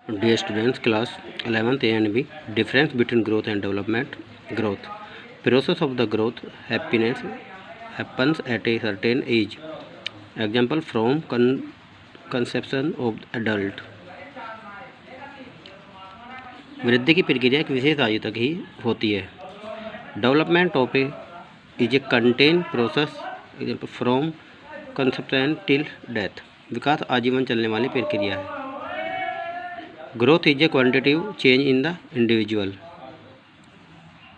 Dear students, class 11th A and B, difference between growth and development. Growth. Process of the growth, happiness happens at a certain age. Example from conception of adult. वृद्धि की प्रक्रिया एक विशेष आयु तक ही होती है. Development of a is a continuous process from conception till death. विकास आजीवन चलने वाली प्रक्रिया है. Growth is a quantitative change in the individual.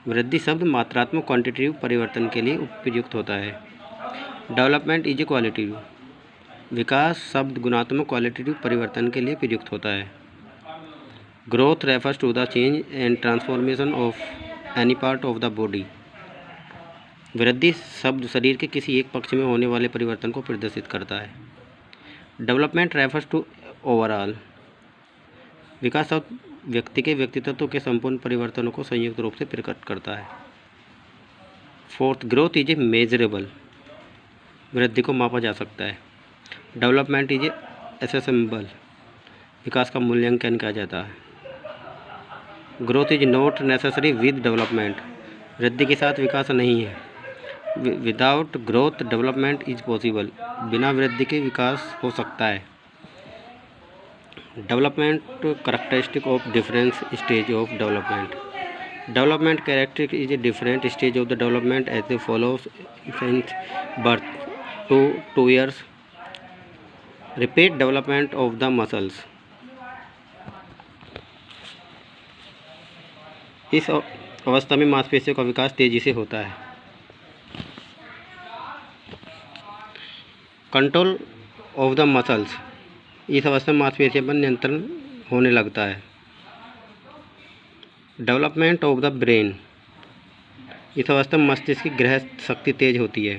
वृद्धि शब्द मात्रात्मक क्वांटिटिव परिवर्तन के लिए उपयुक्त होता है. Development is a qualitative. विकास शब्द गुणात्मक क्वालिटेटिव परिवर्तन के लिए प्रयुक्त होता है. Growth refers to the change and transformation of any part of the body. वृद्धि शब्द शरीर के किसी एक पक्ष में होने वाले परिवर्तन को प्रदर्शित करता है. Development refers to overall. विकास शब्द व्यक्ति के व्यक्तित्व के संपूर्ण परिवर्तनों को संयुक्त रूप से प्रकट करता है. Fourth, growth is a measurable. वृद्धि को मापा जा सकता है. Development is a assessable. विकास का मूल्यांकन किया जाता है. Growth is not necessary with development. वृद्धि के साथ विकास नहीं है. Without growth development is possible. बिना वृद्धि के विकास हो सकता है. Development characteristic of different stage of development. Development characteristic is a different stage of the development as a follows since birth to 2 years. Repeat development of the muscles. इस अवस्था में मांसपेशियों का विकास तेजी से होता है. Control of the muscles. इस अवस्था में मांसपेशियों पर नियंत्रण होने लगता है. Development of the brain. इस अवस्था में मस्तिष्क की ग्रह शक्ति तेज होती है.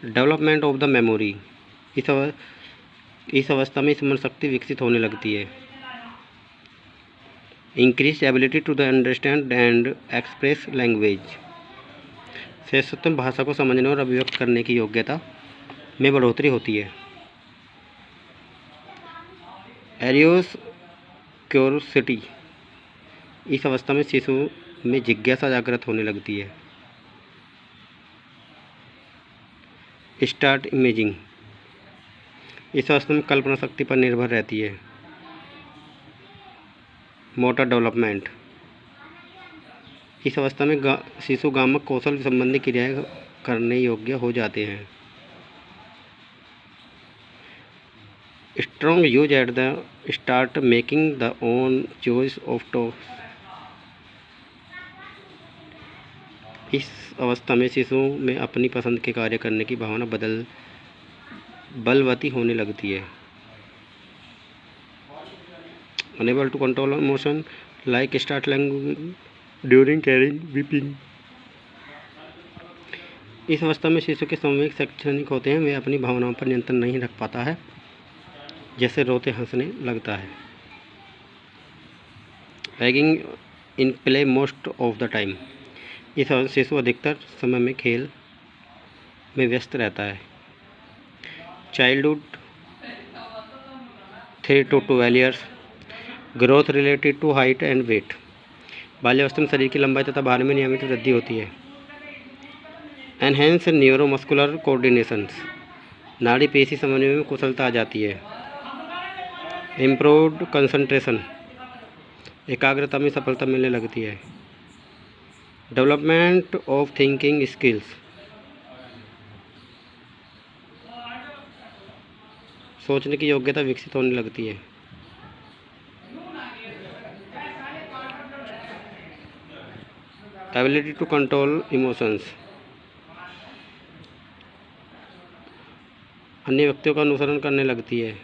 Development of the memory. इस अवस्था में स्मरण शक्ति विकसित होने लगती है. Increase ability to the understand and express language. श्रेष्ठतम भाषा को समझने और अभिव्यक्त करने की योग्यता में बढ़ोतरी होती है. एरियोस क्यूरोसिटी. इस अवस्था में शिशु में जिज्ञासा जागृत होने लगती है. Start imaging. इस अवस्था में कल्पना शक्ति पर निर्भर रहती है. Motor development. इस अवस्था में शिशु गामक कौशल संबंधी क्रियाएं करने योग्य हो जाते हैं. Strong use at the start making the own choice of toss. इस अवस्था में शिशु में अपनी पसंद के कार्य करने की भावना बलवती होने लगती है. Unable to control emotion like start language during carrying weeping. इस अवस्था में शिशु के संवेग शैक्षणिक होते हैं. वे अपनी भावनाओं पर नियंत्रण नहीं रख पाता है, जैसे रोते हंसने लगता है. Ragging in play most of the time. इस शिशु अधिकतर समय में खेल में व्यस्त रहता है. Childhood 3 to 12 years. Growth related to height and weight. बाल्यावस्था में शरीर की लंबाई तथा भार में नियमित वृद्धि होती है. Enhance neuromuscular coordinations. नाड़ी पेशी समन्वय में कुशलता आ जाती है. Improved concentration. एकाग्रता में सफलता मिलने लगती है. Development of thinking skills. सोचने की योग्यता विकसित होने लगती है. Ability to control emotions. अन्य व्यक्तियों का अनुसरण करने लगती है.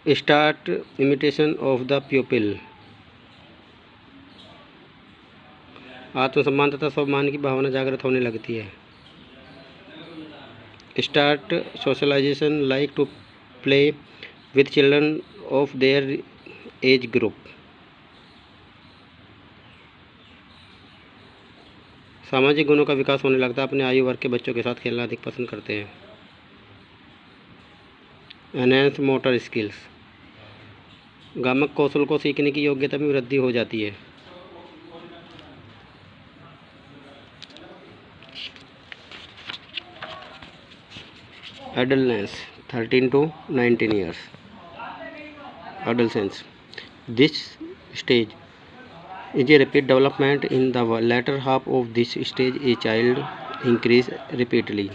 Start imitation of the pupil. आत्मसम्मान तथा स्वाभिमान की भावना जागृत होने लगती है. Start socialization like to play with children of their age group. सामाजिक गुणों का विकास होने लगता है. अपने आयु वर्ग के बच्चों के साथ खेलना अधिक पसंद करते हैं. एनहेंस मोटर स्किल्स, गामक कौशल को सीखने की योग्यता में वृद्धि हो जाती है। एडल्टनेस 13 to 19 years. Adolescence. This stage is a rapid development. In the latter half of this stage, a child increase repeatedly.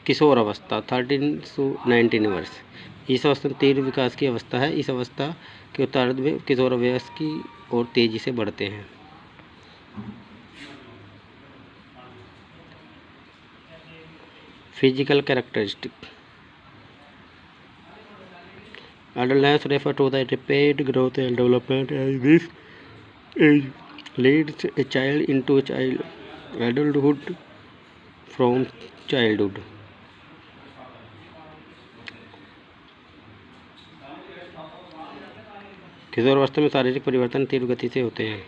किशोर अवस्था 13 to 19 वर्ष, इस अवस्था में तीव्र विकास की अवस्था है। इस अवस्था के उत्तरार्ध में किशोर अवयस की ओर तेजी से बढ़ते हैं। Physical characteristic, adolescence refer to the rapid growth and development as this age leads a child into adulthood from childhood. किशोर अवस्था में शारीरिक परिवर्तन तीव्र गति से होते हैं।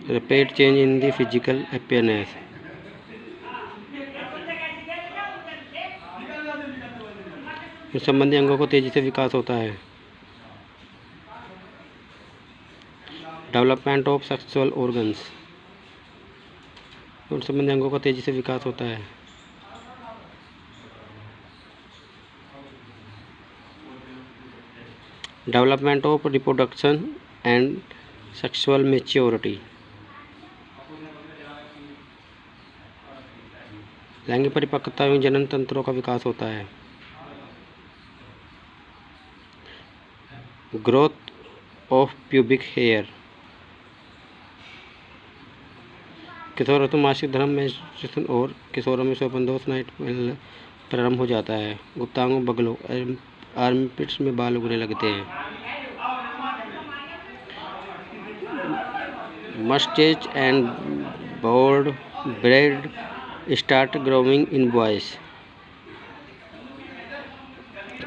Rapid change in the physical appearance, संबंधी अंगों को तेजी से विकास होता है। डेवलपमेंट ऑफ सेक्सुअल ऑर्गन्स, उन संबंधी अंगों का तेजी से विकास होता है। Development of reproduction and sexual maturity, लैंगिक परिपक्वता एवं जनन तंत्रों का विकास होता है। ग्रोथ ऑफ प्यूबिक हेयर, किशोर तो मासिक धर्म में और किशोरों में शोभनदोष नाइट प्रारंभ हो जाता है। गुप्तांगों, बगलों, आर्मपिट्स में बाल उगने लगते हैं। Moustache and board bread start growing in boys,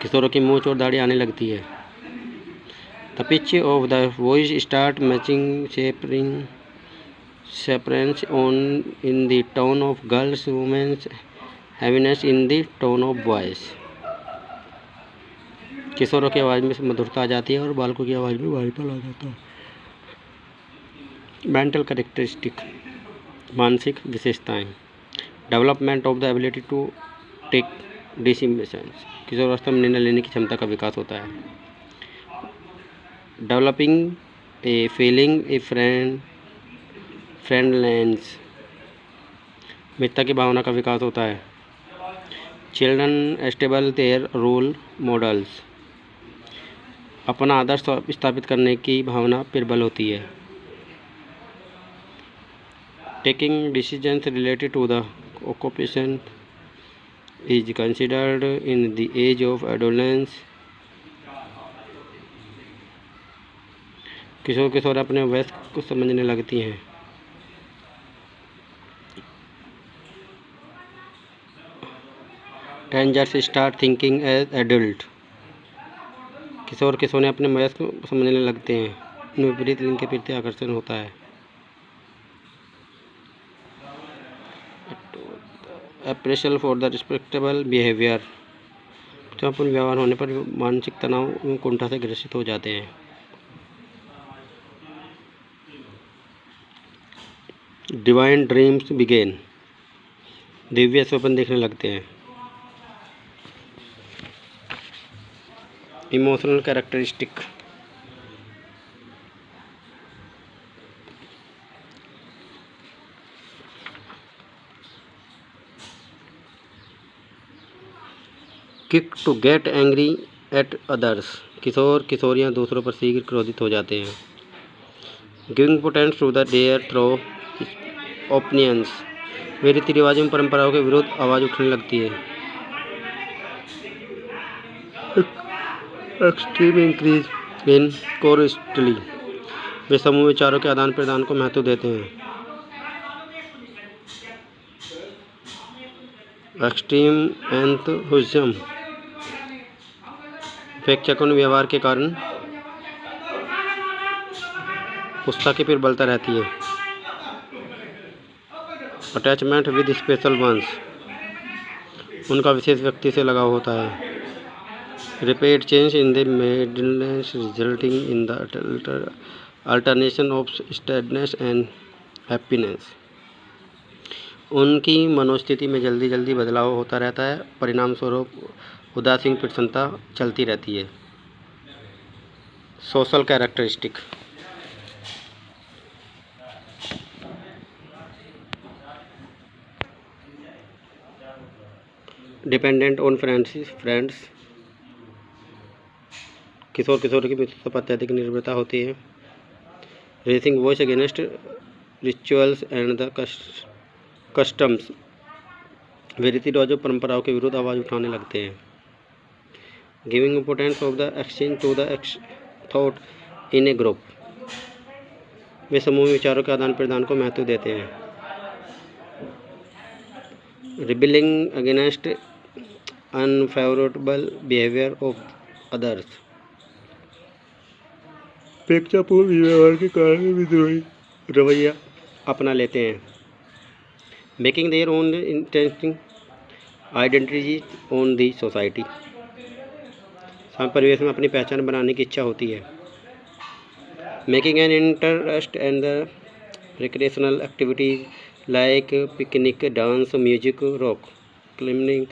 किशोरों की मूंछ और दाढ़ी आने लगती है। The pitch of the voice start matching sharpness on in the tone of girls, women's, heaviness in the tone of boys, किशोरों की आवाज़ में मधुरता आ जाती है और बालकों की आवाज़ में भारीपन आ जाता है। मेंटल कैरेक्टरिस्टिक, मानसिक विशेषताएं। Development of the ability to take decisions, किशोर अवस्था में निर्णय लेने की क्षमता का विकास होता है। डेवलपिंग ए फीलिंग ए फ्रेंडलेंस, मित्रता की भावना का विकास होता है। Children establish their role models, अपना आदर्श स्थापित करने की भावना प्रबल होती है। Taking decisions related to the occupation is considered in the age of adolescence, किशोर अपने वयस्क को समझने लगती हैं। Teenagers start thinking as adult, किशोर अपने वयस्क को समझने लगते हैं। उन्हें विपरीत लिंग के प्रति आकर्षण होता है। अप्रेशल फॉर द रिस्पेक्टेबल बिहेवियर, चौपूर्ण व्यवहार होने पर मानसिक तनाव एवं कुंठा से ग्रसित हो जाते हैं। डिवाइन ड्रीम्स बिगेन, दिव्य स्वप्न देखने लगते हैं। Emotional characteristic, quick to get angry at others, किशोरियाँ दूसरों पर शीघ्र क्रोधित हो जाते हैं। Giving potency to the their throw opinions, वे रीति रिवाजों परंपराओं के विरुद्ध आवाज़ उठने लगती है। एक्सट्रीम इंक्रीज इन कोरिस्टली, वे समूह विचारों के आदान प्रदान को महत्व देते हैं। एक्सट्रीम एंथुसिज्म, प्रेक्षकों व्यवहार के कारण उत्साह की प्रबलता रहती है। अटैचमेंट विद स्पेशल वंस, उनका विशेष व्यक्ति से लगाव होता है। Repeat change in the madness resulting in the alternation of sadness and happiness, उनकी मनोस्थिति में जल्दी जल्दी बदलाव होता रहता है, परिणाम स्वरूप उदासीन प्रसन्नता चलती रहती है। Social characteristic, dependent on friends, किशोर किशोर की मित्रता पर अत्यधिक निर्भरता होती है। Raising voice against rituals and the customs, वे रीति रिवाजों परंपराओं के विरुद्ध आवाज़ उठाने लगते हैं। Giving importance of the exchange to the thought in a group, वे समूह में विचारों के आदान प्रदान को महत्व देते हैं। Rebelling against unfavourable behaviour of others, अपेक्षापूर्ण व्यवहार के कारण विद्रोही रवैया अपना लेते हैं। Making their own interesting identity on the society, परिवेश में अपनी पहचान बनाने की इच्छा होती है। Making an interest and the recreational activities like picnic, dance, music, rock climbing,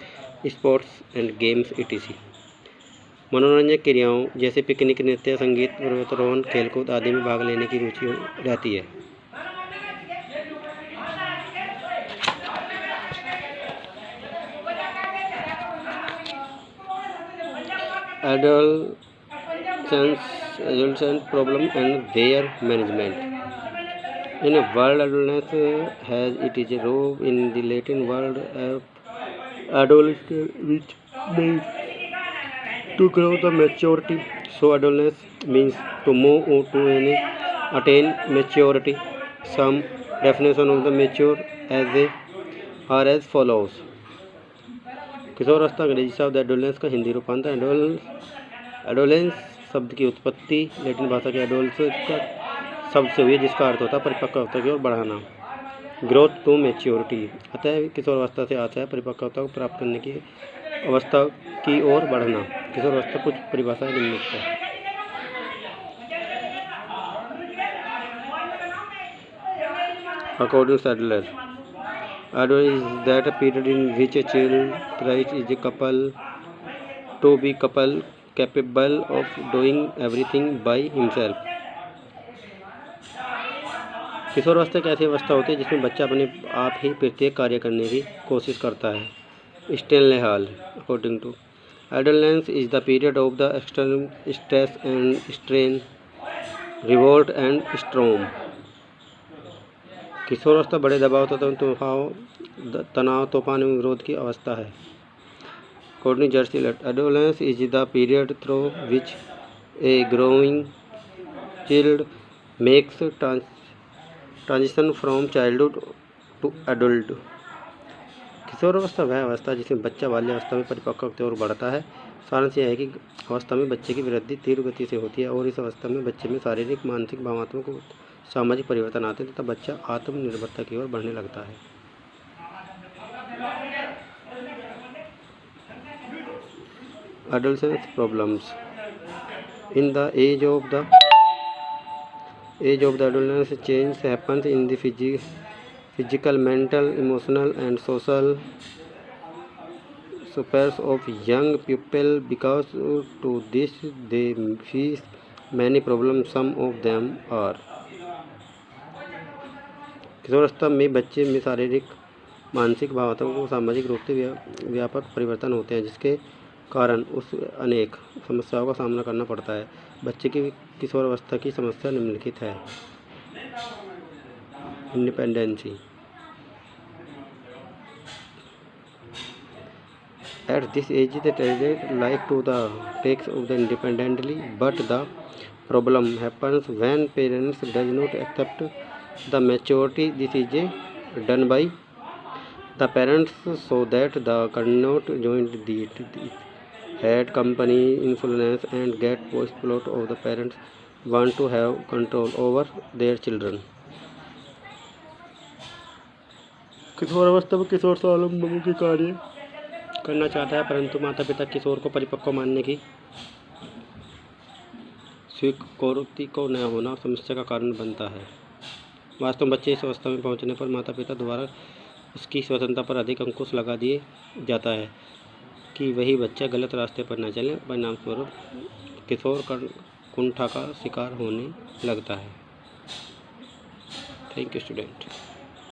sports and games etc, मनोरंजक क्रियाओं जैसे पिकनिक, नृत्य, संगीत, पर्वतारोहण, खेलकूद आदि में भाग लेने की रुचि रहती है। Adolescent problem and their management. In a world, adolescence has it is a role in the Latin world of adolescence which means to grow the maturity. So adolescence means to move on to attain maturity. Some definition of the mature are as follows. किशोरावस्था अंग्रेजी शब्द adolescence का हिंदी रूपांतर। Adolescence शब्द की उत्पत्ति Latin भाषा के एडोल्स का शब्द से हुई, जिसका अर्थ होता है परिपक्वता की ओर बढ़ाना, ग्रोथ टू मैच्योरिटी। अतः किशोरावस्था से आता है परिपक्वता को प्राप्त करने की अवस्था की ओर बढ़ना। किशोरावस्था कुछ परिभाषाएं निम्नलिखित है। According to Sadler, adolescence is that period in which a child tries is a couple to be capable of doing everything by himself. किशोरावस्था एक ऐसी अवस्था होती है जिसमें बच्चा अपने आप ही प्रत्येक कार्य करने की कोशिश करता है। Stanley Hall, according to adolescence is the period of the extreme stress and strain, revolt and storm. किशोरावस्था बड़े दबाव तनाव, तूफान एवं विरोध की अवस्था है। अकॉर्डिंग जर्सी लेट, adolescence is the period through which a growing child makes transition from childhood to adult. किशोरावस्था वह अवस्था जिसमें बच्चा बाल्यावस्था में परिपक्वता की ओर बढ़ता है। सारांश यह है कि अवस्था में बच्चे की वृद्धि तीव्र गति से होती है और इस अवस्था में बच्चे में शारीरिक, मानसिक, भावनात्मक, सामाजिक परिवर्तन आते हैं तथा बच्चा आत्मनिर्भरता की ओर बढ़ने लगता है। Adolescence problems. In the age of the adolescence, change happens in the physical, mental, emotional, and social spheres of young people. Because to this they face many problems. Some of them are. किशोरावस्था में बच्चे में शारीरिक, मानसिक, भावनात्मक और सामाजिक रूप से व्यापक परिवर्तन होते हैं, जिसके कारण उस अनेक समस्याओं का सामना करना पड़ता है। बच्चे की किशोरावस्था की समस्या निम्नलिखित है। Independency, at this age the child like to the takes of the independently, but the problem happens when parents does not accept the maturity. This is done by the parents so that the cannot join the head company influence and get post-plot of the parents want to have control over their children. किशोरावस्था में किशोर स्वावलंबन के कार्य करना चाहता है, परंतु माता पिता किशोर को परिपक्व मानने की स्वीकृति को न होना समस्या का कारण बनता है। वास्तव में बच्चे इस अवस्था में पहुंचने पर माता पिता द्वारा उसकी स्वतंत्रता पर अधिक अंकुश लगा दिए जाता है कि वही बच्चा गलत रास्ते पर न चले। परिणामस्वरूप किशोर कुंठा का शिकार होने लगता है। Thank you student.